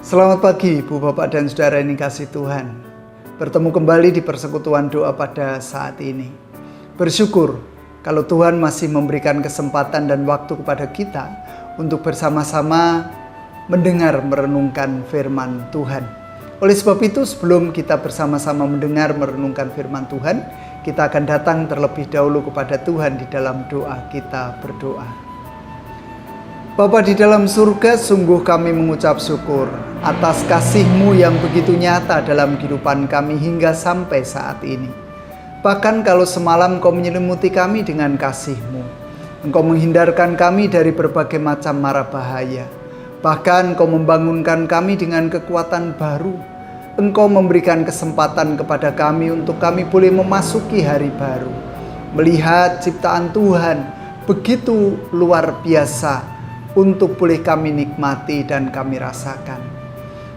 Selamat pagi Ibu, Bapak, dan Saudara yang dikasihi Tuhan. Bertemu kembali di persekutuan doa pada saat ini. Bersyukur kalau Tuhan masih memberikan kesempatan dan waktu kepada kita untuk bersama-sama mendengar merenungkan firman Tuhan. Oleh sebab itu, sebelum kita bersama-sama mendengar merenungkan firman Tuhan, kita akan datang terlebih dahulu kepada Tuhan di dalam doa. Kita berdoa. Bapa di dalam surga, sungguh kami mengucap syukur atas kasih-Mu yang begitu nyata dalam kehidupan kami hingga sampai saat ini. Bahkan kalau semalam Kau menyelimuti kami dengan kasih-Mu, Engkau menghindarkan kami dari berbagai macam mara bahaya. Bahkan Kau membangunkan kami dengan kekuatan baru. Engkau memberikan kesempatan kepada kami untuk kami boleh memasuki hari baru. Melihat ciptaan Tuhan begitu luar biasa untuk boleh kami nikmati dan kami rasakan.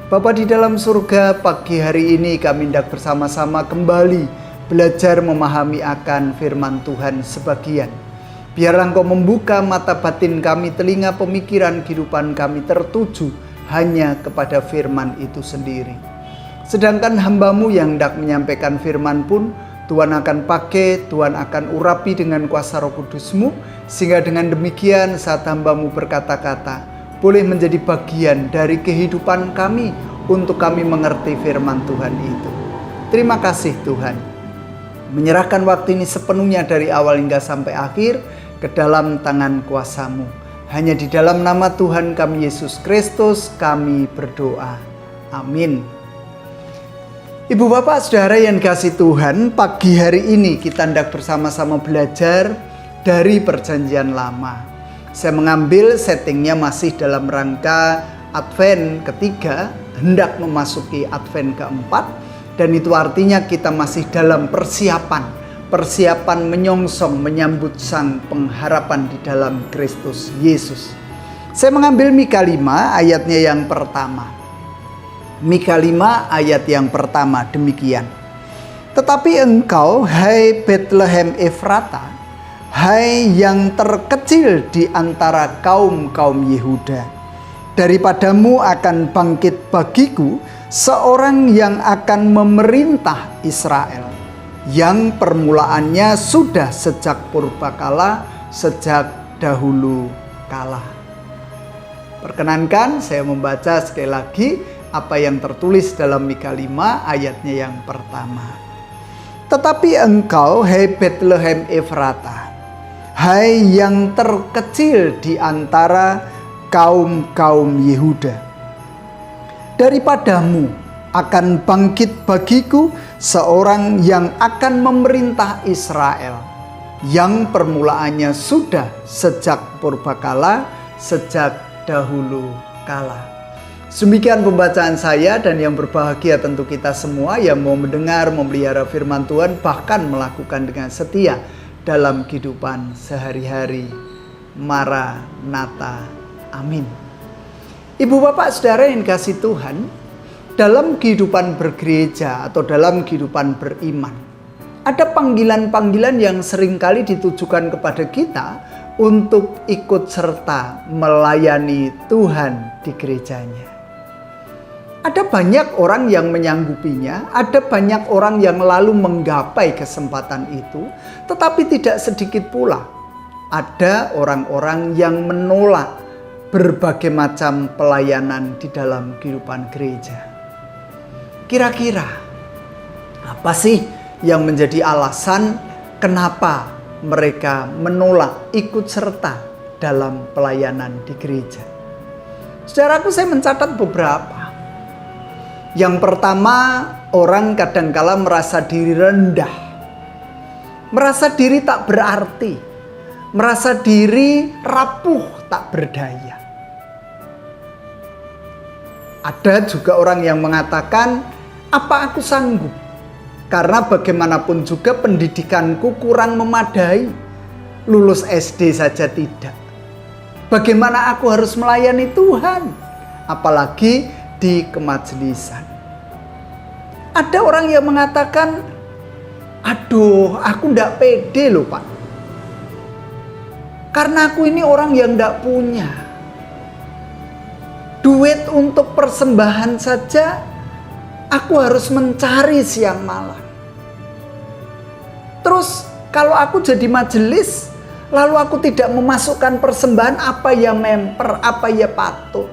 Bapa di dalam surga, pagi hari ini kami hendak bersama-sama kembali belajar memahami akan firman Tuhan sebagian. Biarlah Engkau membuka mata batin kami, telinga pemikiran kehidupan kami tertuju hanya kepada firman itu sendiri. Sedangkan hamba-Mu yang hendak menyampaikan firman pun Tuhan akan pakai, Tuhan akan urapi dengan kuasa Roh Kudus-Mu, sehingga dengan demikian saat hamba-Mu berkata-kata, boleh menjadi bagian dari kehidupan kami untuk kami mengerti firman Tuhan itu. Terima kasih Tuhan. Menyerahkan waktu ini sepenuhnya dari awal hingga sampai akhir ke dalam tangan kuasa-Mu. Hanya di dalam nama Tuhan kami Yesus Kristus kami berdoa. Amin. Ibu, Bapak, Saudara yang dikasihi Tuhan, pagi hari ini kita hendak bersama-sama belajar dari Perjanjian Lama. Saya mengambil settingnya masih dalam rangka Advent ketiga, hendak memasuki Advent keempat, dan itu artinya kita masih dalam persiapan menyongsong menyambut sang pengharapan di dalam Kristus Yesus. Saya mengambil Mika 5 ayatnya yang pertama. Mika 5 ayat yang pertama demikian. Tetapi engkau, hai Bethlehem Efrata, hai yang terkecil di antara kaum-kaum Yehuda, daripadamu akan bangkit bagiku seorang yang akan memerintah Israel, yang permulaannya sudah sejak purbakala, sejak dahulu kala. Perkenankan saya membaca sekali lagi apa yang tertulis dalam Mika 5 ayatnya yang pertama. Tetapi engkau, hai Bethlehem Efrata, hai yang terkecil di antara kaum-kaum Yehuda, daripadamu akan bangkit bagiku seorang yang akan memerintah Israel, yang permulaannya sudah sejak purbakala, sejak dahulu kala. Demikian pembacaan saya, dan yang berbahagia tentu kita semua yang mau mendengar, memelihara firman Tuhan, bahkan melakukan dengan setia dalam kehidupan sehari-hari. Maranatha. Amin. Ibu, Bapak, Saudara yang dikasihi Tuhan, dalam kehidupan bergereja atau dalam kehidupan beriman, ada panggilan-panggilan yang seringkali ditujukan kepada kita untuk ikut serta melayani Tuhan di gerejanya. Ada banyak orang yang menyanggupinya, ada banyak orang yang lalu menggapai kesempatan itu, tetapi tidak sedikit pula ada orang-orang yang menolak berbagai macam pelayanan di dalam kehidupan gereja. Kira-kira apa sih yang menjadi alasan kenapa mereka menolak ikut serta dalam pelayanan di gereja? Saudaraku, saya mencatat beberapa. Yang pertama, orang kadangkala merasa diri rendah, merasa diri tak berarti, merasa diri rapuh tak berdaya. Ada juga orang yang mengatakan, apa aku sanggup? Karena bagaimanapun juga pendidikanku kurang memadai, lulus SD saja tidak. Bagaimana aku harus melayani Tuhan? Apalagi di kemajelisan. Ada orang yang mengatakan, aduh, aku ndak pede loh Pak. Karena aku ini orang yang ndak punya. Duit untuk persembahan saja aku harus mencari siang malam. Terus kalau aku jadi majelis, lalu aku tidak memasukkan persembahan, apa ya memper, apa ya patut.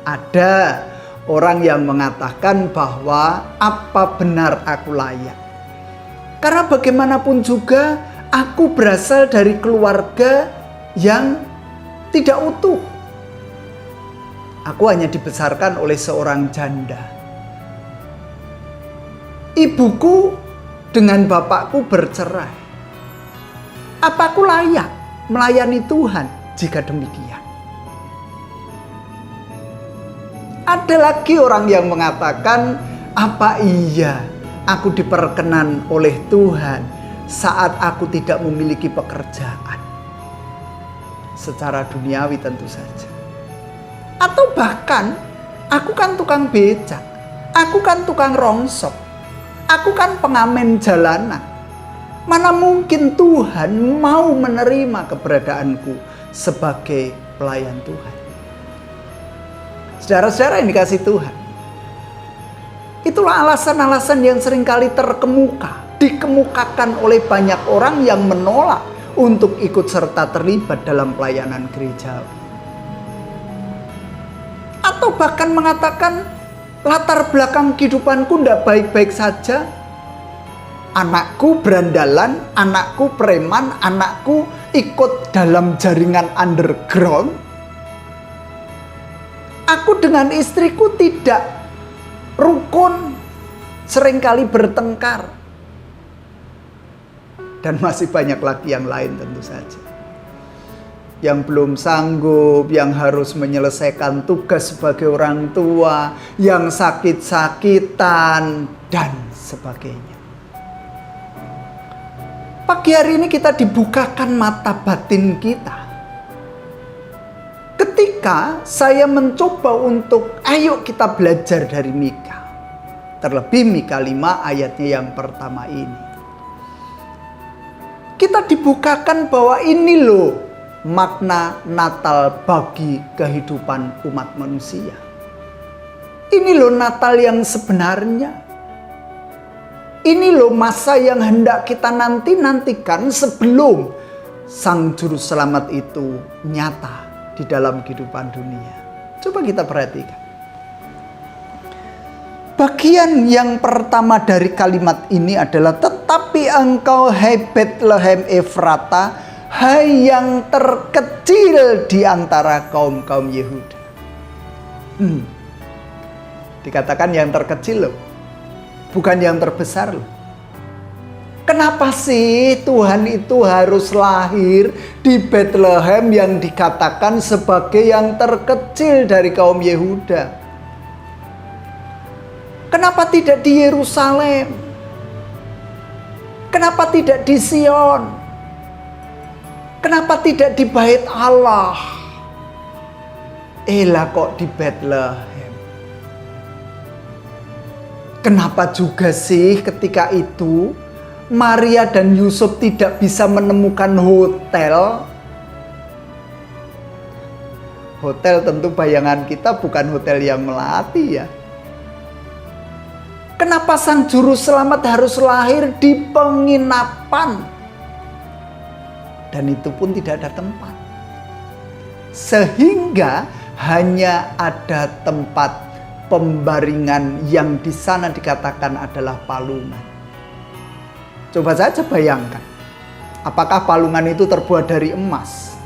Ada orang yang mengatakan bahwa apa benar aku layak. Karena bagaimanapun juga aku berasal dari keluarga yang tidak utuh. Aku hanya dibesarkan oleh seorang janda. Ibuku dengan bapakku bercerai. Apa aku layak melayani Tuhan jika demikian? Ada lagi orang yang mengatakan, apa iya aku diperkenan oleh Tuhan saat aku tidak memiliki pekerjaan? Secara duniawi tentu saja. Atau bahkan, aku kan tukang becak, aku kan tukang rongsok, aku kan pengamen jalanan. Mana mungkin Tuhan mau menerima keberadaanku sebagai pelayan Tuhan? Saudara-saudara yang dikasih Tuhan, itulah alasan-alasan yang seringkali dikemukakan oleh banyak orang yang menolak untuk ikut serta terlibat dalam pelayanan gerejawi. Atau bahkan mengatakan latar belakang kehidupanku tidak baik-baik saja. Anakku berandalan, anakku preman, anakku ikut dalam jaringan underground. Aku dengan istriku tidak rukun, seringkali bertengkar. Dan masih banyak lagi yang lain tentu saja. Yang belum sanggup, yang harus menyelesaikan tugas sebagai orang tua, yang sakit-sakitan, dan sebagainya. Pagi hari ini kita dibukakan mata batin kita. Ketika saya mencoba untuk ayo kita belajar dari Mika. Terlebih Mika 5 ayatnya yang pertama ini. Kita dibukakan bahwa ini loh makna Natal bagi kehidupan umat manusia. Ini loh Natal yang sebenarnya. Ini loh masa yang hendak kita nantikan sebelum Sang Juru Selamat itu nyata di dalam kehidupan dunia. Coba kita perhatikan. Bagian yang pertama dari kalimat ini adalah, tetapi engkau hai Betlehem Efrata, hai yang terkecil di antara kaum-kaum Yehuda. Dikatakan yang terkecil loh, bukan yang terbesar loh. Kenapa sih Tuhan itu harus lahir di Betlehem yang dikatakan sebagai yang terkecil dari kaum Yehuda? Kenapa tidak di Yerusalem? Kenapa tidak di Sion? Kenapa tidak di Bait Allah? Elah kok di Betlehem? Kenapa juga sih ketika itu Maria dan Yusuf tidak bisa menemukan hotel? Hotel tentu bayangan kita bukan hotel yang melati ya. Kenapa Sang Juru Selamat harus lahir di penginapan? Dan itu pun tidak ada tempat. Sehingga hanya ada tempat pembaringan yang di sana dikatakan adalah palungan. Coba saja bayangkan, apakah palungan itu terbuat dari emas?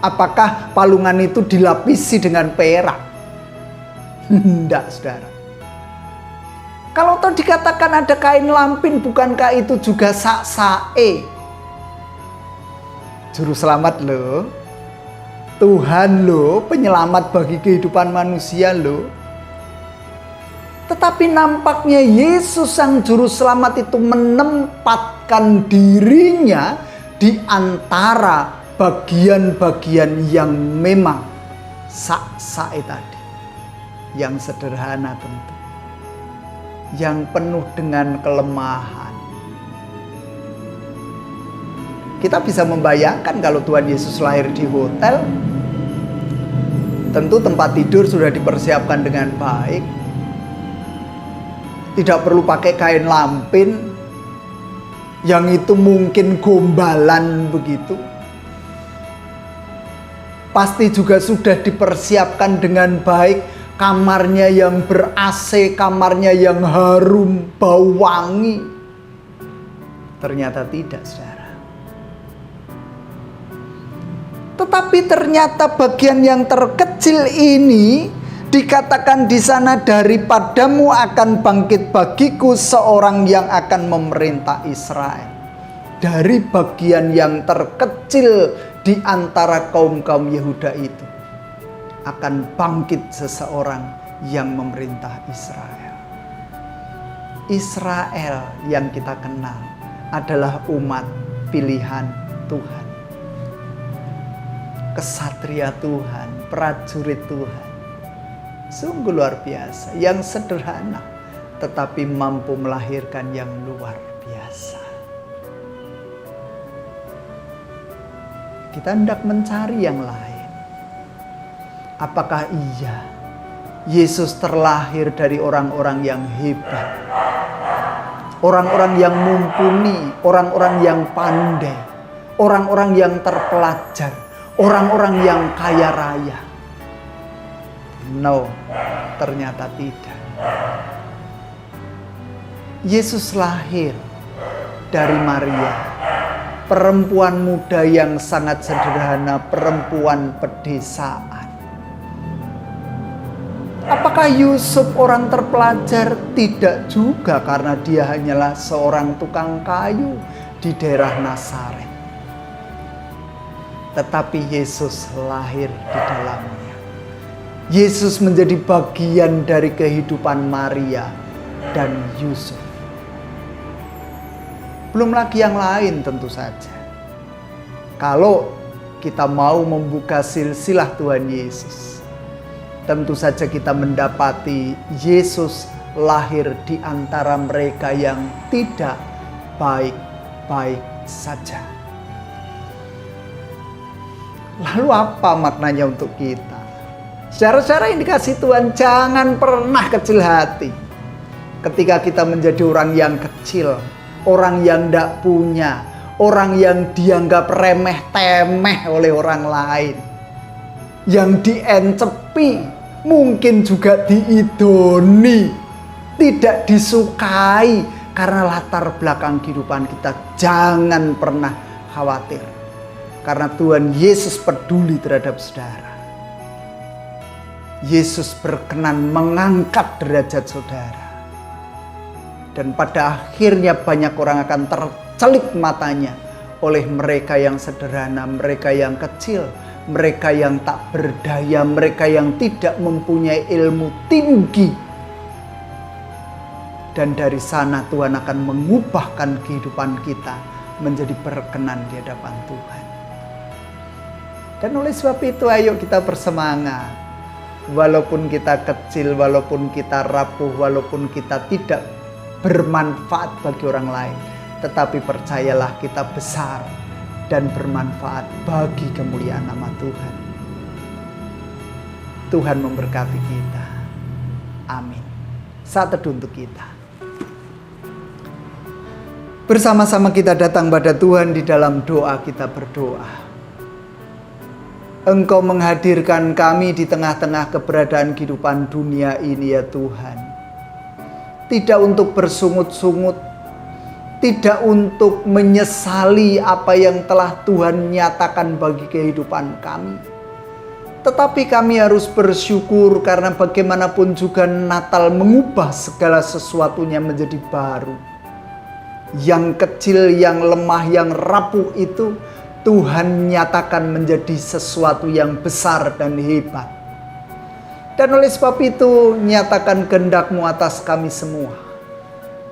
Apakah palungan itu dilapisi dengan perak? Tidak, saudara. Kalau toh dikatakan ada kain lampin, bukankah itu juga saksae? Juru Selamat loh, Tuhan loh, penyelamat bagi kehidupan manusia loh. Tetapi nampaknya Yesus Sang Juru Selamat itu menempatkan dirinya di antara bagian-bagian yang memang saksae tadi. Yang sederhana tentu. Yang penuh dengan kelemahan. Kita bisa membayangkan kalau Tuhan Yesus lahir di hotel, Tentu tempat tidur sudah dipersiapkan dengan baik. Tidak perlu pakai kain lampin yang itu mungkin gombalan begitu. Pasti juga sudah dipersiapkan dengan baik, kamarnya yang ber-AC, kamarnya yang harum, bau wangi. Ternyata tidak, saudara. Tetapi ternyata bagian yang terkecil ini dikatakan di sana, daripadamu akan bangkit bagiku seorang yang akan memerintah Israel. Dari bagian yang terkecil di antara kaum-kaum Yehuda itu akan bangkit seseorang yang memerintah Israel. Israel yang kita kenal adalah umat pilihan Tuhan. Kesatria Tuhan, prajurit Tuhan. Sungguh luar biasa, yang sederhana tetapi mampu melahirkan yang luar biasa. Kita hendak mencari yang lain. Apakah iya Yesus terlahir dari orang-orang yang hebat, orang-orang yang mumpuni, orang-orang yang pandai, orang-orang yang terpelajar, orang-orang yang kaya raya? No, ternyata tidak. Yesus lahir dari Maria, perempuan muda yang sangat sederhana, perempuan pedesaan. Apakah Yusuf orang terpelajar? Tidak juga, karena dia hanyalah seorang tukang kayu di daerah Nazaret. Tetapi Yesus lahir di dalamnya. Yesus menjadi bagian dari kehidupan Maria dan Yusuf. Belum lagi yang lain tentu saja. Kalau kita mau membuka silsilah Tuhan Yesus, tentu saja kita mendapati Yesus lahir di antara mereka yang tidak baik-baik saja. Lalu apa maknanya untuk kita? Secara indikasi Tuhan, jangan pernah kecil hati. Ketika kita menjadi orang yang kecil, orang yang tidak punya, orang yang dianggap remeh-temeh oleh orang lain, yang diencepi, mungkin juga diidoni, tidak disukai karena latar belakang kehidupan kita. Jangan pernah khawatir, karena Tuhan Yesus peduli terhadap saudara. Yesus berkenan mengangkat derajat saudara. Dan pada akhirnya banyak orang akan tercelik matanya oleh mereka yang sederhana, mereka yang kecil, mereka yang tak berdaya, mereka yang tidak mempunyai ilmu tinggi. Dan dari sana Tuhan akan mengubahkan kehidupan kita menjadi berkenan di hadapan Tuhan. Dan oleh sebab itu, ayo kita bersemangat. Walaupun kita kecil, walaupun kita rapuh, walaupun kita tidak bermanfaat bagi orang lain, tetapi percayalah kita besar dan bermanfaat bagi kemuliaan nama Tuhan. Tuhan memberkati kita. Amin. Saat teduh untuk kita. Bersama-sama kita datang pada Tuhan, di dalam doa kita berdoa. Engkau menghadirkan kami di tengah-tengah keberadaan kehidupan dunia ini, ya Tuhan. Tidak untuk bersungut-sungut, tidak untuk menyesali apa yang telah Tuhan nyatakan bagi kehidupan kami. Tetapi kami harus bersyukur karena bagaimanapun juga Natal mengubah segala sesuatunya menjadi baru. Yang kecil, yang lemah, yang rapuh itu Tuhan nyatakan menjadi sesuatu yang besar dan hebat. Dan oleh sebab itu, nyatakan kehendak-Mu atas kami semua.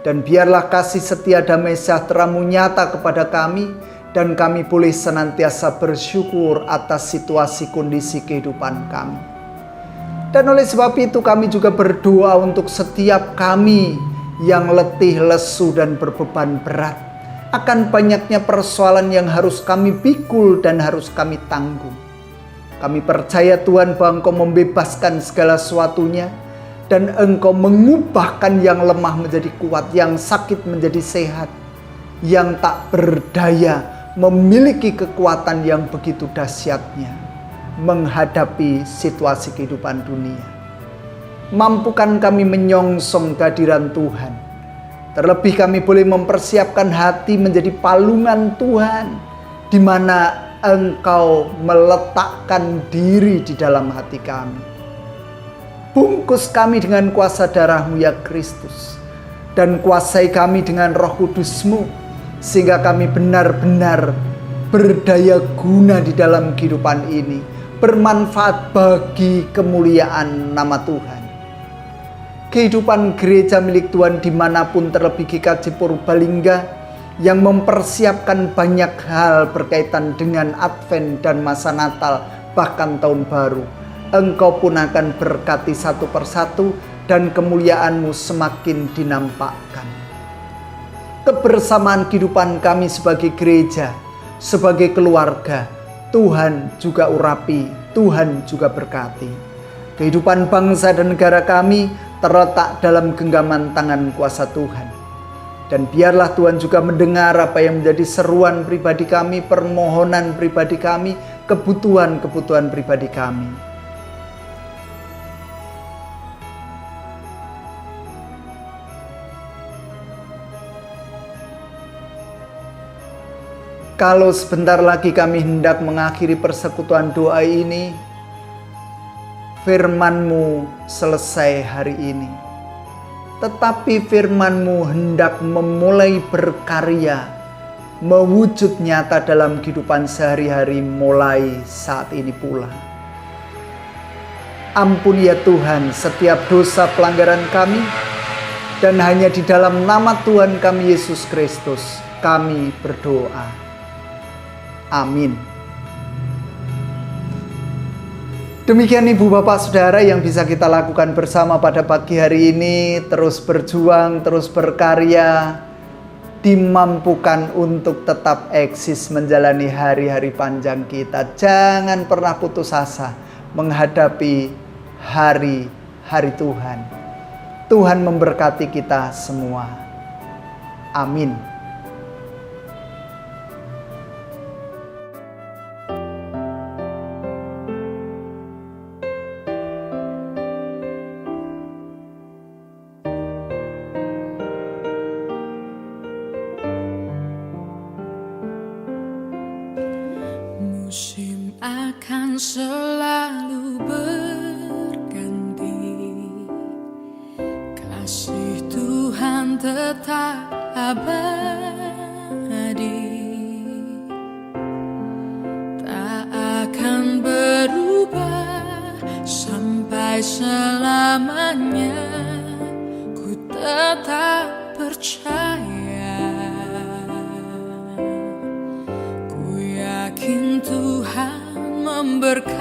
Dan biarlah kasih setia damai sejahtera-Mu nyata kepada kami, dan kami boleh senantiasa bersyukur atas situasi kondisi kehidupan kami. Dan oleh sebab itu kami juga berdoa untuk setiap kami yang letih, lesu, dan berbeban berat. Akan banyaknya persoalan yang harus kami pikul dan harus kami tanggung. Kami percaya Tuhan bahwa Engkau membebaskan segala sesuatunya, dan Engkau mengubahkan yang lemah menjadi kuat, yang sakit menjadi sehat, yang tak berdaya memiliki kekuatan yang begitu dahsyatnya menghadapi situasi kehidupan dunia. Mampukan kami menyongsong kehadiran Tuhan. Terlebih kami boleh mempersiapkan hati menjadi palungan Tuhan, di mana Engkau meletakkan diri di dalam hati kami. Bungkus kami dengan kuasa darah-Mu ya Kristus, dan kuasai kami dengan Roh Kudus-Mu, sehingga kami benar-benar berdaya guna di dalam kehidupan ini, bermanfaat bagi kemuliaan nama Tuhan. Kehidupan gereja milik Tuhan dimanapun, terlebih GKJ Purbalingga yang mempersiapkan banyak hal berkaitan dengan Advent dan masa Natal, bahkan Tahun Baru. Engkau pun akan berkati satu persatu, dan kemuliaan-Mu semakin dinampakkan. Kebersamaan kehidupan kami sebagai gereja, sebagai keluarga, Tuhan juga urapi, Tuhan juga berkati. Kehidupan bangsa dan negara kami terletak dalam genggaman tangan kuasa Tuhan. Dan biarlah Tuhan juga mendengar apa yang menjadi seruan pribadi kami, permohonan pribadi kami, kebutuhan-kebutuhan pribadi kami. Kalau sebentar lagi kami hendak mengakhiri persekutuan doa ini, firman-Mu selesai hari ini. Tetapi firman-Mu hendak memulai berkarya, mewujud nyata dalam kehidupan sehari-hari mulai saat ini pula. Ampuni ya Tuhan setiap dosa pelanggaran kami, dan hanya di dalam nama Tuhan kami Yesus Kristus kami berdoa. Amin. Demikian Ibu Bapak Saudara yang bisa kita lakukan bersama pada pagi hari ini. Terus berjuang, terus berkarya, dimampukan untuk tetap eksis menjalani hari-hari panjang kita. Jangan pernah putus asa menghadapi hari-hari Tuhan. Tuhan memberkati kita semua. Amin. Musim akan selalu berganti, kasih Tuhan tetap abadi, tak akan berubah sampai selamanya. Ku tetap percaya, yakin Tuhan memberkati,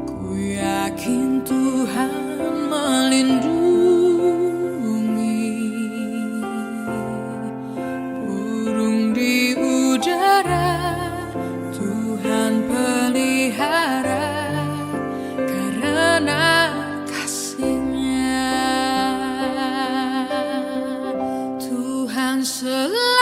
ku yakin Tuhan melindungi. Burung di udara Tuhan pelihara, karena kasih-Nya Tuhan selalu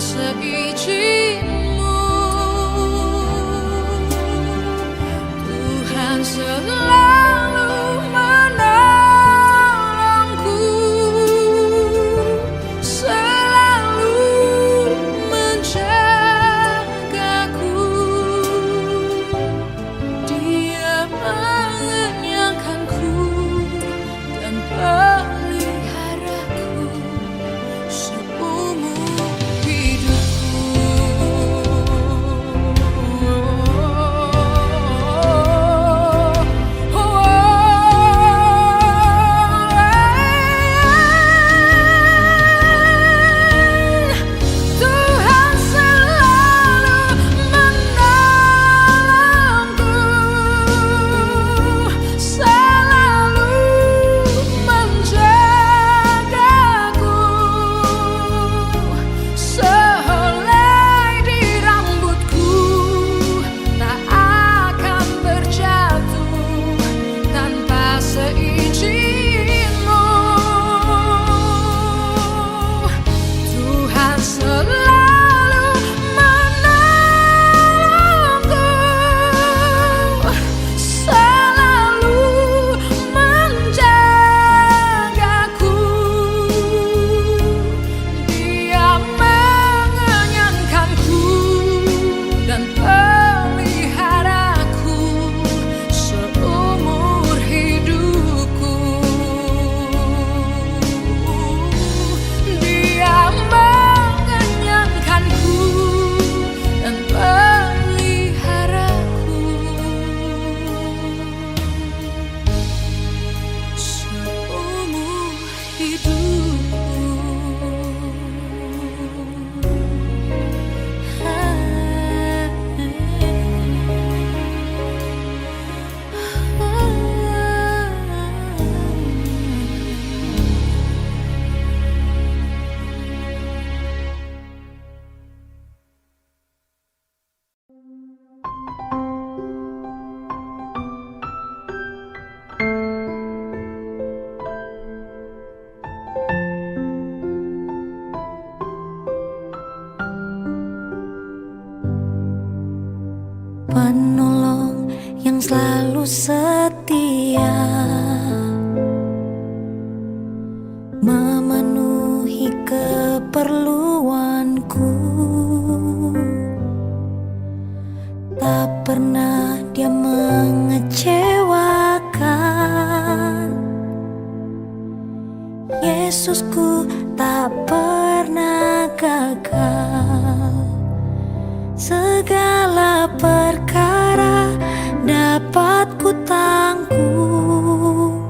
seizinmu. Tuhan selalu Dia memenuhi keperluanku. Tak pernah Dia mengecewakan. Yesusku tak pernah gagal. Segala perkara dapat ku tanggung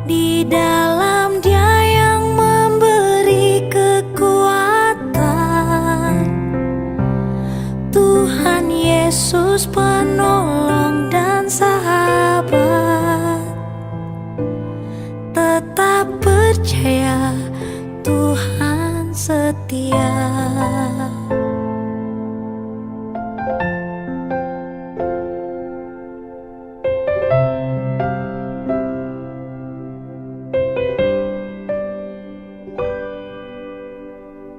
di dalam Dia yang memberi kekuatan. Tuhan Yesus penolong dan sahabat. Tetap percaya Tuhan setia.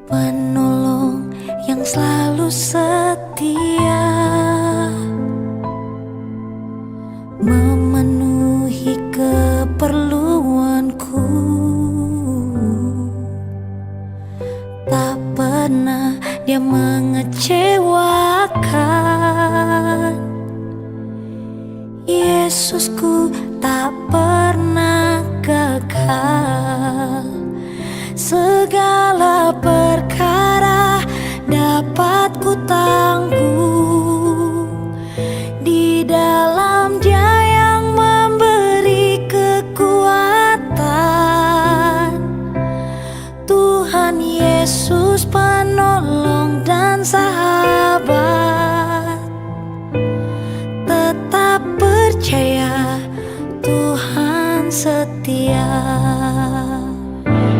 Penolong yang selalu setia, memenuhi keperluanku. Tak pernah Dia mengecewakan. Yesusku tak pernah gagal. Segala perkara dapat ku tanggung di dalam Dia yang memberi kekuatan. Tuhan Yesus penolong dan sahabat. Tetap percaya Tuhan setia.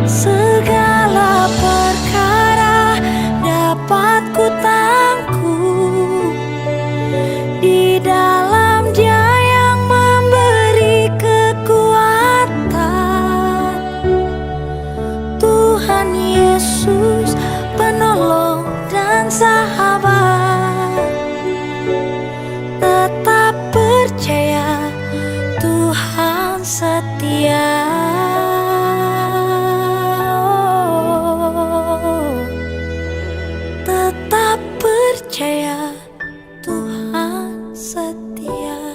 Segala perkara dapat ku tanggung di dalam Dia yang memberi kekuatan. Tuhan Yesus penolong dan sahabat. Tetap percaya Tuhan setia. Tetap percaya Tuhan setia.